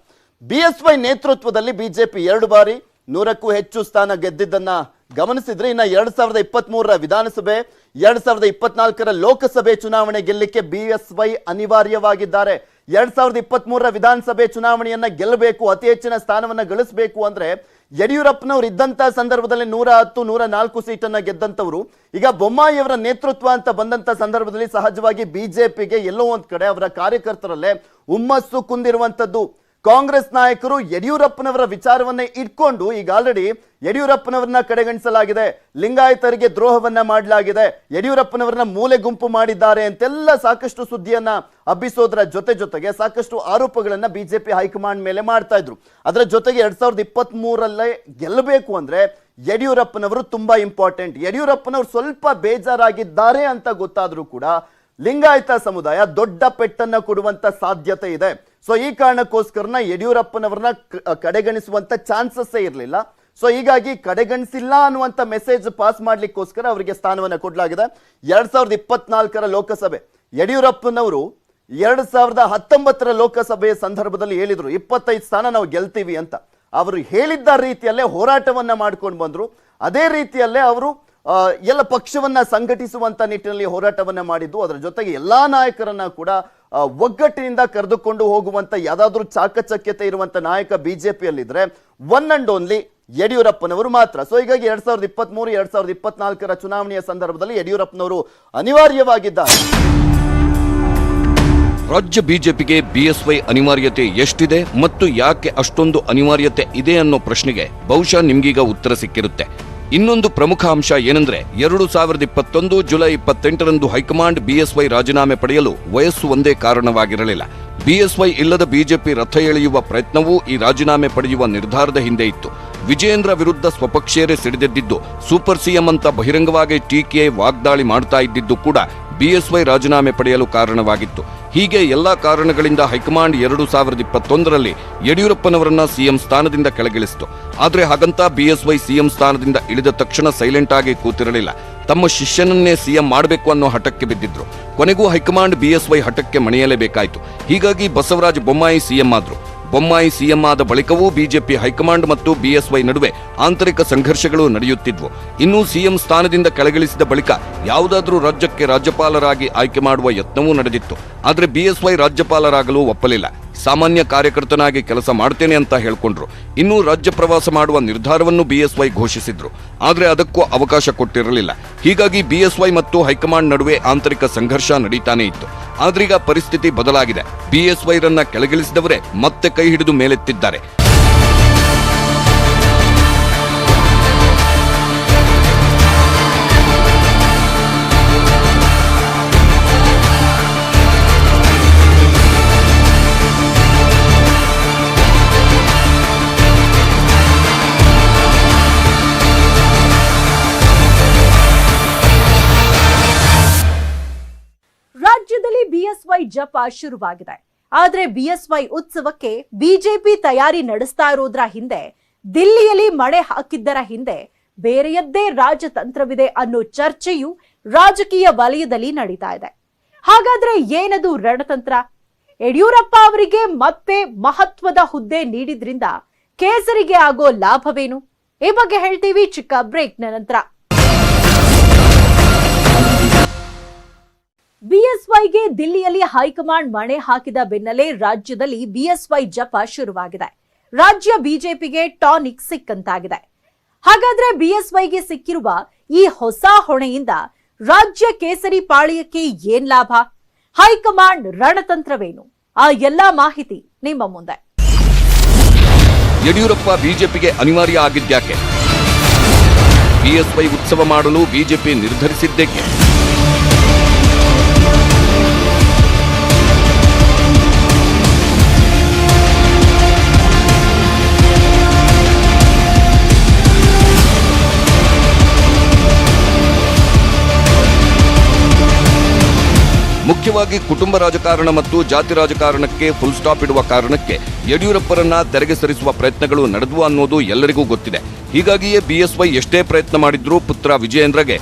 BSY ನೇತೃತ್ವದಲ್ಲಿ ಬಿಜೆಪಿ 2 ಬಾರಿ 100ಕ್ಕೂ ಹೆಚ್ಚು ಸ್ಥಾನ ಗೆದ್ದಿದ್ದನ್ನ ಗಮನಿಸಿದ್ರೆ, ಇನ್ನ 2023ರ ವಿಧಾನಸಭೆ 2024ರ ಲೋಕಸಭೆ ಚುನಾವಣೆ ಗೆಲ್ಲಕ್ಕೆ BSY ಅನಿವಾರ್ಯವಾಗಿದ್ದಾರೆ. 2023ರ ವಿಧಾನಸಭೆ ಚುನಾವಣೆಯನ್ನ ಗೆಲ್ಲಬೇಕು, ಅತಿ ಹೆಚ್ಚಿನ ಸ್ಥಾನವನ್ನ ಗಳಿಸಬೇಕು ಅಂದ್ರೆ ಯಡಿಯೂರಪ್ಪನವರು ಇದ್ದಂತ ಸಂದರ್ಭದಲ್ಲಿ 110, 104 ಸೀಟನ್ನ ಗೆದ್ದಂತವರು ಈಗ ಬೊಮ್ಮಾಯಿಯವರ ನೇತೃತ್ವ ಅಂತ ಬಂದಂತ ಸಂದರ್ಭದಲ್ಲಿ ಸಹಜವಾಗಿ ಬಿಜೆಪಿಗೆ ಎಲ್ಲೋ ಒಂದ್ ಕಡೆ ಅವರ ಕಾರ್ಯಕರ್ತರಲ್ಲೇ ಹುಮ್ಮಸ್ಸು ಕುಂದಿರುವಂತದ್ದು. ಕಾಂಗ್ರೆಸ್ ನಾಯಕರು ಯಡಿಯೂರಪ್ಪನವರ ವಿಚಾರವನ್ನೇ ಇಟ್ಕೊಂಡು ಈಗ ಆಲ್ರೆಡಿ ಯಡಿಯೂರಪ್ಪನವರನ್ನ ಕಡೆಗಣಿಸಲಾಗಿದೆ, ಲಿಂಗಾಯತರಿಗೆ ದ್ರೋಹವನ್ನ ಮಾಡಲಾಗಿದೆ, ಯಡಿಯೂರಪ್ಪನವರನ್ನ ಮೂಲೆ ಗುಂಪು ಮಾಡಿದ್ದಾರೆ ಅಂತೆಲ್ಲ ಸಾಕಷ್ಟು ಸುದ್ದಿಯನ್ನ ಹಬ್ಬಿಸೋದ್ರ ಜೊತೆಗೆ ಸಾಕಷ್ಟು ಆರೋಪಗಳನ್ನ ಬಿಜೆಪಿ ಹೈಕಮಾಂಡ್ ಮೇಲೆ ಮಾಡ್ತಾ ಇದ್ರು. ಅದರ ಜೊತೆಗೆ 2023ರಲ್ಲೇ ಗೆಲ್ಲಬೇಕು ಅಂದ್ರೆ ಯಡಿಯೂರಪ್ಪನವರು ತುಂಬಾ ಇಂಪಾರ್ಟೆಂಟ್. ಯಡಿಯೂರಪ್ಪನವರು ಸ್ವಲ್ಪ ಬೇಜಾರಾಗಿದ್ದಾರೆ ಅಂತ ಗೊತ್ತಾದ್ರೂ ಕೂಡ ಲಿಂಗಾಯತ ಸಮುದಾಯ ದೊಡ್ಡ ಪೆಟ್ಟನ್ನ ಕೊಡುವಂತ ಸಾಧ್ಯತೆ ಇದೆ. ಸೊ ಈ ಕಾರಣಕ್ಕೋಸ್ಕರನ ಯಡಿಯೂರಪ್ಪನವರನ್ನ ಕಡೆಗಣಿಸುವಂತ ಚಾನ್ಸಸ್ ಇರಲಿಲ್ಲ. ಸೊ ಹೀಗಾಗಿ ಕಡೆಗಣಿಸಿಲ್ಲ ಅನ್ನುವಂತ ಮೆಸೇಜ್ ಪಾಸ್ ಮಾಡ್ಲಿಕ್ಕೋಸ್ಕರ ಅವರಿಗೆ ಸ್ಥಾನವನ್ನ ಕೊಡಲಾಗಿದೆ. 2024ರ ಲೋಕಸಭೆ ಯಡಿಯೂರಪ್ಪನವರು 2019ರ ಲೋಕಸಭೆಯ ಸಂದರ್ಭದಲ್ಲಿ ಹೇಳಿದ್ರು 25 ಸ್ಥಾನ ನಾವು ಗೆಲ್ತೀವಿ ಅಂತ. ಅವರು ಹೇಳಿದ್ದ ರೀತಿಯಲ್ಲೇ ಹೋರಾಟವನ್ನ ಮಾಡ್ಕೊಂಡು ಬಂದ್ರು. ಅದೇ ರೀತಿಯಲ್ಲೇ ಅವರು ಎಲ್ಲ ಪಕ್ಷವನ್ನ ಸಂಘಟಿಸುವಂತ ನಿಟ್ಟಿನಲ್ಲಿ ಹೋರಾಟವನ್ನ ಮಾಡಿದ್ದು. ಅದರ ಜೊತೆಗೆ ಎಲ್ಲಾ ನಾಯಕರನ್ನ ಕೂಡ ಒಗ್ಗಟ್ಟಿನಿಂದ ಕರೆದುಕೊಂಡು ಹೋಗುವಂತ ಯಾವ್ದಾದ್ರೂ ಚಾಕಚಕ್ಯತೆ ಇರುವಂತ ನಾಯಕ ಬಿಜೆಪಿಯಲ್ಲಿದ್ರೆ ಒನ್ ಅಂಡ್ ಓನ್ಲಿ ಯಡಿಯೂರಪ್ಪನವರು ಮಾತ್ರ. ಸೊ ಹೀಗಾಗಿ 2023, 2024ರ ಚುನಾವಣೆಯ ಸಂದರ್ಭದಲ್ಲಿ ಯಡಿಯೂರಪ್ಪನವರು ಅನಿವಾರ್ಯವಾಗಿದ್ದಾರೆ. ರಾಜ್ಯ ಬಿಜೆಪಿಗೆ BSY ಅನಿವಾರ್ಯತೆ ಎಷ್ಟಿದೆ ಮತ್ತು ಯಾಕೆ ಅಷ್ಟೊಂದು ಅನಿವಾರ್ಯತೆ ಇದೆ ಅನ್ನೋ ಪ್ರಶ್ನೆಗೆ ಬಹುಶಃ ನಿಮ್ಗೀಗ ಉತ್ತರ ಸಿಕ್ಕಿರುತ್ತೆ. ಇನ್ನೊಂದು ಪ್ರಮುಖ ಅಂಶ ಏನಂದ್ರೆ 2021 ಜುಲೈ 28ರಂದು ಹೈಕಮಾಂಡ್ BSY ರಾಜೀನಾಮೆ ಪಡೆಯಲು ವಯಸ್ಸು ಒಂದೇ ಕಾರಣವಾಗಿರಲಿಲ್ಲ. BSY ಇಲ್ಲದ ಬಿಜೆಪಿ ರಥ ಎಳೆಯುವ ಪ್ರಯತ್ನವೂ ಈ ರಾಜೀನಾಮೆ ಪಡೆಯುವ ನಿರ್ಧಾರದ ಹಿಂದೆ ಇತ್ತು. ವಿಜಯೇಂದ್ರ ವಿರುದ್ಧ ಸ್ವಪಕ್ಷೇರೆ ಸಿಡಿದೆದ್ದಿದ್ದು, ಸೂಪರ್ ಸಿಎಂ ಅಂತ ಬಹಿರಂಗವಾಗಿ ಟೀಕೆ ವಾಗ್ದಾಳಿ ಮಾಡ್ತಾ ಇದ್ದಿದ್ದು ಕೂಡ BSY ರಾಜೀನಾಮೆ ಪಡೆಯಲು ಕಾರಣವಾಗಿತ್ತು. ಹೀಗೆ ಎಲ್ಲಾ ಕಾರಣಗಳಿಂದ ಹೈಕಮಾಂಡ್ 2021ರಲ್ಲಿ ಯಡಿಯೂರಪ್ಪನವರನ್ನ ಸಿಎಂ ಸ್ಥಾನದಿಂದ ಕೆಳಗಿಳಿಸಿತು. ಆದ್ರೆ ಹಾಗಂತ BSY ಸಿಎಂ ಸ್ಥಾನದಿಂದ ಇಳಿದ ತಕ್ಷಣ ಸೈಲೆಂಟ್ ಆಗಿ ಕೂತಿರಲಿಲ್ಲ. ತಮ್ಮ ಶಿಷ್ಯನನ್ನೇ ಸಿಎಂ ಮಾಡಬೇಕು ಅನ್ನೋ ಹಠಕ್ಕೆ ಬಿದ್ದಿದ್ರು. ಕೊನೆಗೂ ಹೈಕಮಾಂಡ್ BSY ಹಠಕ್ಕೆ ಮಣಿಯಲೇಬೇಕಾಯಿತು. ಹೀಗಾಗಿ ಬಸವರಾಜ ಬೊಮ್ಮಾಯಿ ಸಿಎಂ ಆದ್ರು. ಬೊಮ್ಮಾಯಿ ಸಿಎಂ ಆದ ಬಳಿಕವೂ ಬಿಜೆಪಿ ಹೈಕಮಾಂಡ್ ಮತ್ತು BSY ನಡುವೆ ಆಂತರಿಕ ಸಂಘರ್ಷಗಳು ನಡೆಯುತ್ತಿದ್ವು. ಇನ್ನು ಸಿಎಂ ಸ್ಥಾನದಿಂದ ಕೆಳಗಿಳಿಸಿದ ಬಳಿಕ ಯಾವುದಾದ್ರೂ ರಾಜ್ಯಕ್ಕೆ ರಾಜ್ಯಪಾಲರಾಗಿ ಆಯ್ಕೆ ಮಾಡುವ ಯತ್ನವೂ ನಡೆದಿತ್ತು. ಆದ್ರೆ BSY ರಾಜ್ಯಪಾಲರಾಗಲು ಒಪ್ಪಲಿಲ್ಲ. ಸಾಮಾನ್ಯ ಕಾರ್ಯಕರ್ತನಾಗಿ ಕೆಲಸ ಮಾಡ್ತೇನೆ ಅಂತ ಹೇಳ್ಕೊಂಡ್ರು. ಇನ್ನು ರಾಜ್ಯ ಪ್ರವಾಸ ಮಾಡುವ ನಿರ್ಧಾರವನ್ನು BSY ಘೋಷಿಸಿದ್ರು. ಆದ್ರೆ ಅದಕ್ಕೂ ಅವಕಾಶ ಕೊಟ್ಟಿರಲಿಲ್ಲ. ಹೀಗಾಗಿ BSY ಮತ್ತು ಹೈಕಮಾಂಡ್ ನಡುವೆ ಆಂತರಿಕ ಸಂಘರ್ಷ ನಡೀತಾನೆ ಇತ್ತು. ಆದ್ರೀಗ ಪರಿಸ್ಥಿತಿ ಬದಲಾಗಿದೆ. BSY ರನ್ನ ಕೆಳಗಿಳಿಸಿದವರೇ ಮತ್ತೆ ಕೈ ಹಿಡಿದು ಮೇಲೆತ್ತಿದ್ದಾರೆ. ರಾಜ್ಯದಲ್ಲಿ BSY ಜಪ ಶುರುವಾಗಿದೆ. ಆದ್ರೆ BSY ಉತ್ಸವಕ್ಕೆ ಬಿಜೆಪಿ ತಯಾರಿ ನಡೆಸ್ತಾ ಇರೋದ್ರ ಹಿಂದೆ, ದಿಲ್ಲಿಯಲ್ಲಿ ಮಣೆ ಹಾಕಿದ್ದರ ಹಿಂದೆ ಬೇರೆಯದ್ದೇ ರಾಜತಂತ್ರವಿದೆ ಅನ್ನೋ ಚರ್ಚೆಯು ರಾಜಕೀಯ ವಲಯದಲ್ಲಿ ನಡೀತಾ ಇದೆ. ಹಾಗಾದ್ರೆ ಏನದು ರಣತಂತ್ರ? ಯಡಿಯೂರಪ್ಪ ಅವರಿಗೆ ಮತ್ತೆ ಮಹತ್ವದ ಹುದ್ದೆ ನೀಡಿದ್ರಿಂದ ಕೇಸರಿಗೆ ಆಗೋ ಲಾಭವೇನು? ಈ ಬಗ್ಗೆ ಹೇಳ್ತೀವಿ ಚಿಕ್ಕ ಬ್ರೇಕ್ನ ನಂತರ. BSYಗೆ ದಿಲ್ಲಿಯಲ್ಲಿ ಹೈಕಮಾಂಡ್ ಮಣೆ ಹಾಕಿದ ಬೆನ್ನಲ್ಲೇ ರಾಜ್ಯದಲ್ಲಿ BSY ಜಪ ಶುರುವಾಗಿದೆ. ರಾಜ್ಯ ಬಿಜೆಪಿಗೆ ಟಾನಿಕ್ ಸಿಕ್ಕಂತಾಗಿದೆ. ಹಾಗಾದ್ರೆ BSYಗೆ ಸಿಕ್ಕಿರುವ ಈ ಹೊಸ ಹೊಣೆಯಿಂದ ರಾಜ್ಯ ಕೇಸರಿ ಪಾಳ್ಯಕ್ಕೆ ಏನ್ ಲಾಭ? ಹೈಕಮಾಂಡ್ ರಣತಂತ್ರವೇನು? ಆ ಎಲ್ಲಾ ಮಾಹಿತಿ ನಿಮ್ಮ ಮುಂದೆ. ಯಡಿಯೂರಪ್ಪ ಬಿಜೆಪಿಗೆ ಅನಿವಾರ್ಯ ಆಗಿದ್ಯಾಕೆ? BSY ಉತ್ಸವ ಮಾಡಲು ಬಿಜೆಪಿ ನಿರ್ಧರಿಸಿದ್ದೇಕೆ? ಮುಖ್ಯವಾಗಿ ಕುಟುಂಬ ರಾಜಕಾರಣ ಮತ್ತು ಜಾತಿ ರಾಜಕಾರಣಕ್ಕೆ ಫುಲ್ ಸ್ಟಾಪ್ ಇಡುವ ಕಾರಣಕ್ಕೆ ಯಡಿಯೂರಪ್ಪರನ್ನ ತೆರೆಗೆ ಸರಿಸುವ ಪ್ರಯತ್ನಗಳು ನಡೆದವು ಅನ್ನೋದು ಎಲ್ಲರಿಗೂ ಗೊತ್ತಿದೆ. ಹೀಗಾಗಿಯೇ ಬಿಎಸ್ವೈ ಎಷ್ಟೇ ಪ್ರಯತ್ನ ಮಾಡಿದ್ರೂ ಪುತ್ರ ವಿಜಯೇಂದ್ರಗೆ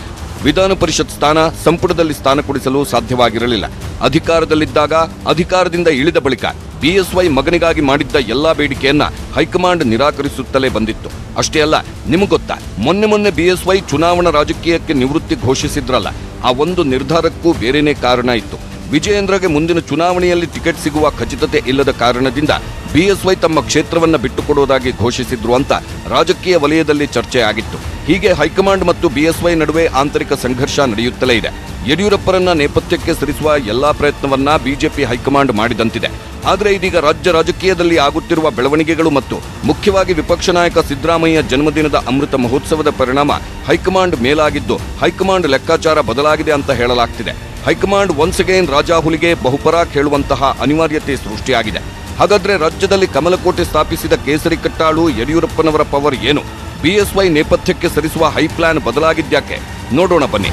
ವಿಧಾನ ಪರಿಷತ್ ಸ್ಥಾನ, ಸಂಪುಟದಲ್ಲಿ ಸ್ಥಾನ ಕೊಡಿಸಲು ಸಾಧ್ಯವಾಗಿರಲಿಲ್ಲ. ಅಧಿಕಾರದಲ್ಲಿದ್ದಾಗ, ಅಧಿಕಾರದಿಂದ ಇಳಿದ ಬಳಿಕ ಬಿಎಸ್ವೈ ಮಗನಿಗಾಗಿ ಮಾಡಿದ್ದ ಎಲ್ಲಾ ಬೇಡಿಕೆಯನ್ನ ಹೈಕಮಾಂಡ್ ನಿರಾಕರಿಸುತ್ತಲೇ ಬಂದಿತ್ತು. ಅಷ್ಟೇ ಅಲ್ಲ, ನಿಮಗೆ ಗೊತ್ತಾ, ಮೊನ್ನೆ ಬಿಎಸ್ವೈ ಚುನಾವಣಾ ರಾಜಕೀಯಕ್ಕೆ ನಿವೃತ್ತಿ ಘೋಷಿಸಿದ್ರಲ್ಲ, ಆ ಒಂದು ನಿರ್ಧಾರಕ್ಕೂ ಬೇರೆನೇ ಕಾರಣ ಇತ್ತು. ವಿಜಯೇಂದ್ರಗೆ ಮುಂದಿನ ಚುನಾವಣೆಯಲ್ಲಿ ಟಿಕೆಟ್ ಸಿಗುವ ಖಚಿತತೆ ಇಲ್ಲದ ಕಾರಣದಿಂದ ಬಿಎಸ್ವೈ ತಮ್ಮ ಕ್ಷೇತ್ರವನ್ನ ಬಿಟ್ಟುಕೊಡುವುದಾಗಿ ಘೋಷಿಸಿದ್ರು ಅಂತ ರಾಜಕೀಯ ವಲಯದಲ್ಲಿ ಚರ್ಚೆ ಆಗಿತ್ತು. ಹೀಗೆ ಹೈಕಮಾಂಡ್ ಮತ್ತು ಬಿಎಸ್ವೈ ನಡುವೆ ಆಂತರಿಕ ಸಂಘರ್ಷ ನಡೆಯುತ್ತಲೇ ಇದೆ. ಯಡಿಯೂರಪ್ಪರನ್ನ ನೇಪಥ್ಯಕ್ಕೆ ಸರಿಸುವ ಎಲ್ಲಾ ಪ್ರಯತ್ನವನ್ನ ಬಿಜೆಪಿ ಹೈಕಮಾಂಡ್ ಮಾಡಿದಂತಿದೆ. ಆದರೆ ಇದೀಗ ರಾಜ್ಯ ರಾಜಕೀಯದಲ್ಲಿ ಆಗುತ್ತಿರುವ ಬೆಳವಣಿಗೆಗಳು ಮತ್ತು ಮುಖ್ಯವಾಗಿ ವಿಪಕ್ಷ ನಾಯಕ ಸಿದ್ದರಾಮಯ್ಯ ಜನ್ಮದಿನದ ಅಮೃತ ಮಹೋತ್ಸವದ ಪರಿಣಾಮ ಹೈಕಮಾಂಡ್ ಮೇಲಾಗಿದ್ದು, ಹೈಕಮಾಂಡ್ ಲೆಕ್ಕಾಚಾರ ಬದಲಾಗಿದೆ ಅಂತ ಹೇಳಲಾಗ್ತಿದೆ. ಹೈಕಮಾಂಡ್ ಒನ್ಸ್ ಅಗೈನ್ ರಾಜಾಹುಲಿಗೆ ಬಹುಪರಾಕ್ ಹೇಳುವಂತಹ ಅನಿವಾರ್ಯತೆ ಸೃಷ್ಟಿಯಾಗಿದೆ. ಹಾಗಾದ್ರೆ ರಾಜ್ಯದಲ್ಲಿ ಕಮಲಕೋಟೆ ಸ್ಥಾಪಿಸಿದ ಕೇಸರಿ ಕಟ್ಟಾಳು ಯಡಿಯೂರಪ್ಪನವರ ಪವರ್ ಏನು? ಬಿಎಸ್ವೈ ನೇಪಥ್ಯಕ್ಕೆ ಸರಿಸುವ ಹೈ ಪ್ಲಾನ್ ಬದಲಾಗಿದ್ಯಾಕೆ? ನೋಡೋಣ ಬನ್ನಿ.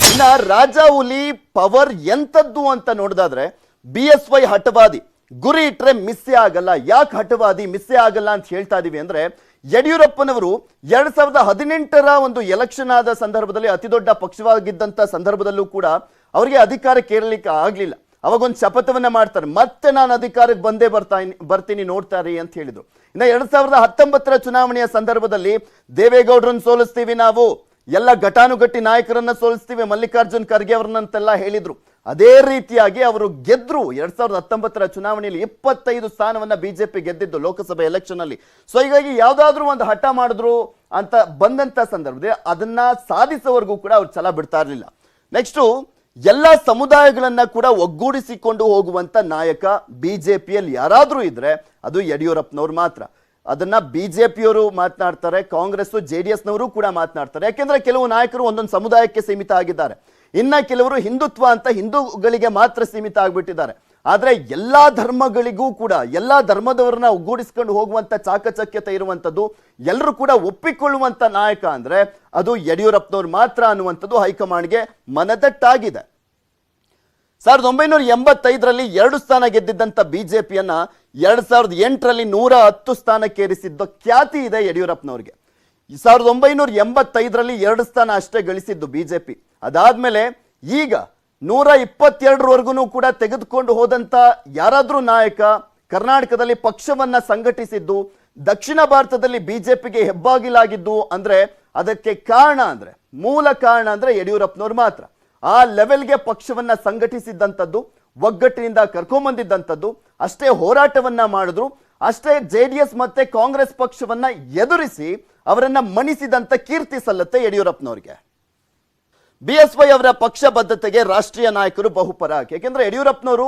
ಇನ್ನ ರಾಜಾಹುಲಿ ಪವರ್ ಎಂತದ್ದು ಅಂತ ನೋಡಿದಾದ್ರೆ, ಬಿಎಸ್ವೈ ಹಠವಾದಿ, ಗುರಿ ಇಟ್ರೆ ಮಿಸ್ಸೇ ಆಗಲ್ಲ. ಯಾಕೆ ಹಠವಾದಿ ಮಿಸ್ಸೇ ಆಗಲ್ಲ ಅಂತ ಹೇಳ್ತಾ ಇದೀವಿ ಅಂದ್ರೆ, ಯಡಿಯೂರಪ್ಪನವರು 2018ರ ಒಂದು ಎಲೆಕ್ಷನ್ ಆದ ಸಂದರ್ಭದಲ್ಲಿ ಅತಿ ದೊಡ್ಡ ಪಕ್ಷವಾಗಿದ್ದಂತ ಸಂದರ್ಭದಲ್ಲೂ ಕೂಡ ಅವರಿಗೆ ಅಧಿಕಾರಕ್ಕೆ ಏರಲಿಕ್ಕೆ ಆಗ್ಲಿಲ್ಲ. ಅವಾಗೊಂದು ಶಪಥವನ್ನ ಮಾಡ್ತಾರೆ, ಮತ್ತೆ ನಾನು ಅಧಿಕಾರಕ್ಕೆ ಬಂದೇ ಬರ್ತೀನಿ ನೋಡ್ತಾರೆ ಅಂತ ಹೇಳಿದ್ರು. ಇನ್ನು 2019ರ ಚುನಾವಣೆಯ ಸಂದರ್ಭದಲ್ಲಿ ದೇವೇಗೌಡರನ್ನ ಸೋಲಿಸ್ತೀವಿ, ನಾವು ಎಲ್ಲ ಘಟಾನುಘಟಿ ನಾಯಕರನ್ನ ಸೋಲಿಸ್ತೀವಿ, ಮಲ್ಲಿಕಾರ್ಜುನ್ ಖರ್ಗೆ ಅವರನ್ನಂತೆಲ್ಲ ಹೇಳಿದ್ರು. ಅದೇ ರೀತಿಯಾಗಿ ಅವರು ಗೆದ್ರು. 2019ರ ಚುನಾವಣೆಯಲ್ಲಿ 25 ಸ್ಥಾನವನ್ನ ಬಿಜೆಪಿ ಗೆದ್ದಿದ್ದು ಲೋಕಸಭೆ ಎಲೆಕ್ಷನ್ ಅಲ್ಲಿ. ಸೊ ಹೀಗಾಗಿ ಯಾವ್ದಾದ್ರು ಒಂದು ಹಠ ಮಾಡಿದ್ರು ಅಂತ ಬಂದಂತ ಸಂದರ್ಭದಲ್ಲಿ ಅದನ್ನ ಸಾಧಿಸೋವರೆಗೂ ಕೂಡ ಅವ್ರು ಛಲ ಬಿಡ್ತಾ ಇರಲಿಲ್ಲ. ನೆಕ್ಸ್ಟ್, ಎಲ್ಲ ಸಮುದಾಯಗಳನ್ನ ಕೂಡ ಒಗ್ಗೂಡಿಸಿಕೊಂಡು ಹೋಗುವಂತ ನಾಯಕ ಬಿಜೆಪಿಯಲ್ಲಿ ಯಾರಾದ್ರೂ ಇದ್ರೆ ಅದು ಯಡಿಯೂರಪ್ಪನವ್ರು ಮಾತ್ರ. ಅದನ್ನ ಬಿಜೆಪಿಯವರು ಮಾತನಾಡ್ತಾರೆ, ಕಾಂಗ್ರೆಸ್ ಜೆಡಿಎಸ್ನವರು ಕೂಡ ಮಾತನಾಡ್ತಾರೆ. ಯಾಕೆಂದ್ರೆ ಕೆಲವು ನಾಯಕರು ಒಂದೊಂದು ಸಮುದಾಯಕ್ಕೆ ಸೀಮಿತ ಆಗಿದ್ದಾರೆ, ಇನ್ನ ಕೆಲವರು ಹಿಂದುತ್ವ ಅಂತ ಹಿಂದೂಗಳಿಗೆ ಮಾತ್ರ ಸೀಮಿತ ಆಗ್ಬಿಟ್ಟಿದ್ದಾರೆ. ಆದ್ರೆ ಎಲ್ಲಾ ಧರ್ಮಗಳಿಗೂ ಕೂಡ ಎಲ್ಲಾ ಧರ್ಮದವರನ್ನ ಒಗ್ಗೂಡಿಸ್ಕೊಂಡು ಹೋಗುವಂತ ಚಾಕಚಕ್ಯತೆ ಇರುವಂತದ್ದು, ಎಲ್ಲರೂ ಕೂಡ ಒಪ್ಪಿಕೊಳ್ಳುವಂತ ನಾಯಕ ಅಂದ್ರೆ ಅದು ಯಡಿಯೂರಪ್ಪನವ್ರು ಮಾತ್ರ ಅನ್ನುವಂಥದ್ದು ಹೈಕಮಾಂಡ್ಗೆ ಮನದಟ್ಟಾಗಿದೆ. 1985ರಲ್ಲಿ 2 ಸ್ಥಾನ ಗೆದ್ದಿದ್ದಂತ ಬಿಜೆಪಿಯನ್ನ 2008ರಲ್ಲಿ 110 ಸ್ಥಾನಕ್ಕೇರಿಸಿದ್ದ ಖ್ಯಾತಿ ಇದೆ ಯಡಿಯೂರಪ್ಪನವ್ರಿಗೆ. 1985ರಲ್ಲಿ 2 ಸ್ಥಾನ ಅಷ್ಟೇ ಗಳಿಸಿದ್ದು ಬಿಜೆಪಿ. ಅದಾದ್ಮೇಲೆ ಈಗ 122ವರೆಗೂ ಕೂಡ ತೆಗೆದುಕೊಂಡು ಹೋದಂತ ಯಾರಾದ್ರೂ ನಾಯಕ ಕರ್ನಾಟಕದಲ್ಲಿ ಪಕ್ಷವನ್ನ ಸಂಘಟಿಸಿದ್ದು, ದಕ್ಷಿಣ ಭಾರತದಲ್ಲಿ ಬಿಜೆಪಿಗೆ ಹೆಬ್ಬಾಗಿಲಾಗಿದ್ದು ಅಂದ್ರೆ ಅದಕ್ಕೆ ಕಾರಣ ಅಂದ್ರೆ, ಮೂಲ ಕಾರಣ ಅಂದ್ರೆ ಯಡಿಯೂರಪ್ಪನವ್ರು ಮಾತ್ರ. ಆ ಲೆವೆಲ್ಗೆ ಪಕ್ಷವನ್ನ ಸಂಘಟಿಸಿದ್ದಂಥದ್ದು, ಒಗ್ಗಟ್ಟಿನಿಂದ ಕರ್ಕೊಂಬಂದಿದ್ದಂಥದ್ದು, ಅಷ್ಟೇ ಹೋರಾಟವನ್ನ ಮಾಡಿದ್ರು, ಅಷ್ಟೇ ಜೆಡಿಎಸ್ ಮತ್ತೆ ಕಾಂಗ್ರೆಸ್ ಪಕ್ಷವನ್ನ ಎದುರಿಸಿ ಅವರನ್ನ ಮಣಿಸಿದಂತ ಕೀರ್ತಿ ಸಲ್ಲತ್ತೆ ಯಡಿಯೂರಪ್ಪನವ್ರಿಗೆ. ಬಿಎಸ್ವೈ ಅವರ ಪಕ್ಷ ಬದ್ಧತೆಗೆ ರಾಷ್ಟ್ರೀಯ ನಾಯಕರು ಬಹುಪರಾಕ್. ಯಾಕೆಂದ್ರೆ ಯಡಿಯೂರಪ್ಪನವರು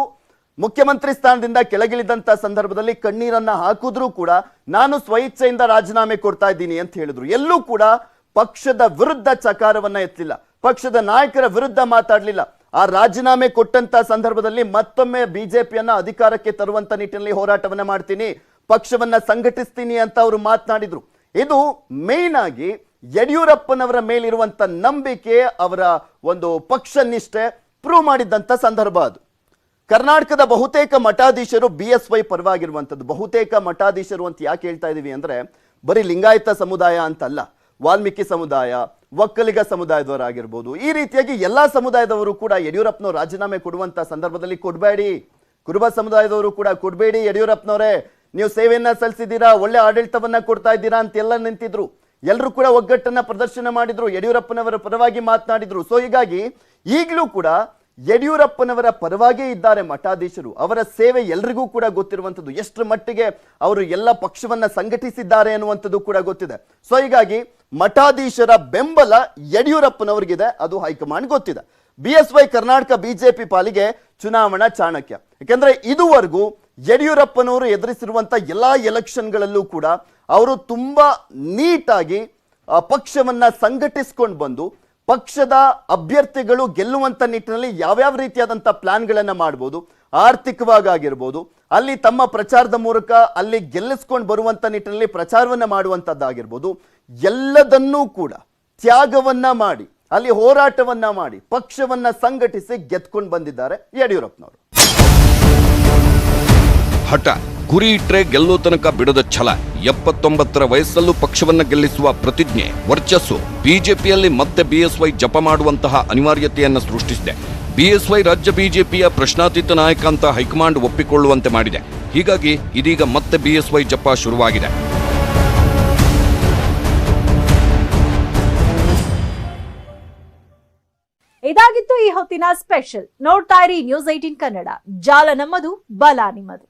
ಮುಖ್ಯಮಂತ್ರಿ ಸ್ಥಾನದಿಂದ ಕೆಳಗಿಳಿದಂತ ಸಂದರ್ಭದಲ್ಲಿ ಕಣ್ಣೀರನ್ನ ಹಾಕಿದ್ರೂ ಕೂಡ ನಾನು ಸ್ವಇಚ್ಛೆಯಿಂದ ರಾಜೀನಾಮೆ ಕೊಡ್ತಾ ಇದ್ದೀನಿ ಅಂತ ಹೇಳಿದ್ರು. ಎಲ್ಲೂ ಕೂಡ ಪಕ್ಷದ ವಿರುದ್ಧ ಚಕಾರವನ್ನ ಎತ್ತಲಿಲ್ಲ, ಪಕ್ಷದ ನಾಯಕರ ವಿರುದ್ಧ ಮಾತಾಡಲಿಲ್ಲ. ಆ ರಾಜೀನಾಮೆ ಕೊಟ್ಟಂತ ಸಂದರ್ಭದಲ್ಲಿ ಮತ್ತೊಮ್ಮೆ ಬಿಜೆಪಿಯನ್ನ ಅಧಿಕಾರಕ್ಕೆ ತರುವಂತ ನಿಟ್ಟಿನಲ್ಲಿ ಹೋರಾಟವನ್ನ ಮಾಡ್ತೀನಿ, ಪಕ್ಷವನ್ನ ಸಂಘಟಿಸ್ತೀನಿ ಅಂತ ಅವರು ಮಾತನಾಡಿದ್ರು. ಇದು ಮೇನ್ ಆಗಿ ಯಡಿಯೂರಪ್ಪನವರ ಮೇಲಿರುವಂತ ನಂಬಿಕೆ, ಅವರ ಒಂದು ಪಕ್ಷ ನಿಷ್ಠೆ ಪ್ರೂವ್ ಮಾಡಿದಂತ ಸಂದರ್ಭ ಅದು. ಕರ್ನಾಟಕದ ಬಹುತೇಕ ಮಠಾಧೀಶರು ಬಿಎಸ್ವೈ ಪರವಾಗಿರುವಂತದ್ದು. ಬಹುತೇಕ ಮಠಾಧೀಶರು ಅಂತ ಯಾಕೆ ಹೇಳ್ತಾ ಇದೀವಿ ಅಂದ್ರೆ, ಬರೀ ಲಿಂಗಾಯತ ಸಮುದಾಯ ಅಂತಲ್ಲ, ವಾಲ್ಮೀಕಿ ಸಮುದಾಯ, ಒಕ್ಕಲಿಗ ಸಮುದಾಯದವರಾಗಿರ್ಬೋದು, ಈ ರೀತಿಯಾಗಿ ಎಲ್ಲಾ ಸಮುದಾಯದವರು ಕೂಡ ಯಡಿಯೂರಪ್ಪನವರು ರಾಜೀನಾಮೆ ಕೊಡುವಂತ ಸಂದರ್ಭದಲ್ಲಿ ಕೊಡಬೇಡಿ, ಕುರುಬ ಸಮುದಾಯದವರು ಕೂಡ ಕೊಡಬೇಡಿ, ಯಡಿಯೂರಪ್ಪನವರೇ ನೀವು ಸೇವೆಯನ್ನ ಸಲ್ಲಿಸಿದ್ದೀರಾ, ಒಳ್ಳೆ ಆಡಳಿತವನ್ನ ಕೊಡ್ತಾ ಇದ್ದೀರಾ ಅಂತೆಲ್ಲ ನಿಂತಿದ್ರು. ಎಲ್ಲರೂ ಕೂಡ ಒಗ್ಗಟ್ಟನ್ನ ಪ್ರದರ್ಶನ ಮಾಡಿದ್ರು, ಯಡಿಯೂರಪ್ಪನವರ ಪರವಾಗಿ ಮಾತನಾಡಿದ್ರು. ಸೊ ಹೀಗಾಗಿ ಈಗಲೂ ಕೂಡ ಯಡಿಯೂರಪ್ಪನವರ ಪರವಾಗೇ ಇದ್ದಾರೆ ಮಠಾಧೀಶರು. ಅವರ ಸೇವೆ ಎಲ್ರಿಗೂ ಕೂಡ ಗೊತ್ತಿರುವಂಥದ್ದು, ಎಷ್ಟು ಮಟ್ಟಿಗೆ ಅವರು ಎಲ್ಲ ಪಕ್ಷವನ್ನ ಸಂಘಟಿಸಿದ್ದಾರೆ ಅನ್ನುವಂಥದ್ದು ಕೂಡ ಗೊತ್ತಿದೆ. ಸೊ ಹೀಗಾಗಿ ಮಠಾಧೀಶರ ಬೆಂಬಲ ಯಡಿಯೂರಪ್ಪನವರಿಗಿದೆ, ಅದು ಹೈಕಮಾಂಡ್ ಗೊತ್ತಿದೆ. ಬಿಎಸ್ವೈ ಕರ್ನಾಟಕ ಬಿಜೆಪಿ ಪಾಲಿಗೆ ಚುನಾವಣಾ ಚಾಣಕ್ಯ. ಯಾಕೆಂದ್ರೆ ಇದುವರೆಗೂ ಯಡಿಯೂರಪ್ಪನವರು ಎದುರಿಸಿರುವಂತ ಎಲ್ಲಾ ಎಲೆಕ್ಷನ್ಗಳಲ್ಲೂ ಕೂಡ ಅವರು ತುಂಬಾ ನೀಟಾಗಿ ಪಕ್ಷವನ್ನ ಸಂಘಟಿಸಿಕೊಂಡು ಬಂದು ಪಕ್ಷದ ಅಭ್ಯರ್ಥಿಗಳು ಗೆಲ್ಲುವಂತ ನಿಟ್ಟಿನಲ್ಲಿ ಯಾವ್ಯಾವ ರೀತಿಯಾದಂತ ಪ್ಲಾನ್ಗಳನ್ನ ಮಾಡಬಹುದು, ಆರ್ಥಿಕವಾಗಿರ್ಬೋದು, ಅಲ್ಲಿ ತಮ್ಮ ಪ್ರಚಾರದ ಮೂಲಕ ಅಲ್ಲಿ ಗೆಲ್ಲಿಸ್ಕೊಂಡು ಬರುವಂತ ನಿಟ್ಟಿನಲ್ಲಿ ಪ್ರಚಾರವನ್ನ ಮಾಡುವಂತದ್ದಾಗಿರ್ಬೋದು, ಎಲ್ಲದನ್ನೂ ಕೂಡ ತ್ಯಾಗವನ್ನ ಮಾಡಿ ಅಲ್ಲಿ ಹೋರಾಟವನ್ನ ಮಾಡಿ ಪಕ್ಷವನ್ನ ಸಂಘಟಿಸಿ ಗೆದ್ಕೊಂಡು ಬಂದಿದ್ದಾರೆ ಯಡಿಯೂರಪ್ಪನವರು. ಹಠ, ಗುರಿ ಇಟ್ರೆ ಗೆಲ್ಲೋ ತನಕ ಬಿಡದ ಛಲ, 79ರ ವಯಸ್ಸಲ್ಲೂ ಪಕ್ಷವನ್ನ ಗೆಲ್ಲಿಸುವ ಪ್ರತಿಜ್ಞೆ, ವರ್ಚಸ್ಸು ಬಿಜೆಪಿಯಲ್ಲಿ ಮತ್ತೆ ಬಿಎಸ್ವೈ ಜಪ ಮಾಡುವಂತಹ ಅನಿವಾರ್ಯತೆಯನ್ನ ಸೃಷ್ಟಿಸಿದೆ. ಬಿಎಸ್ವೈ ರಾಜ್ಯ ಬಿಜೆಪಿಯ ಪ್ರಶ್ನಾತೀತ ನಾಯಕ ಅಂತ ಹೈಕಮಾಂಡ್ ಒಪ್ಪಿಕೊಳ್ಳುವಂತೆ ಮಾಡಿದೆ. ಹೀಗಾಗಿ ಇದೀಗ ಮತ್ತೆ ಬಿಎಸ್ವೈ ಜಪ ಶುರುವಾಗಿದೆ. ಇದಾಗಿತ್ತು ಈ ಹೊತ್ತಿನ ಸ್ಪೆಷಲ್. ನೋಡ್ತಾ ಇರಿ ನ್ಯೂಸ್ 18 ಕನ್ನಡ. ಜಾಲ ನಮ್ಮದು, ಬಲ ನಿಮ್ಮದು.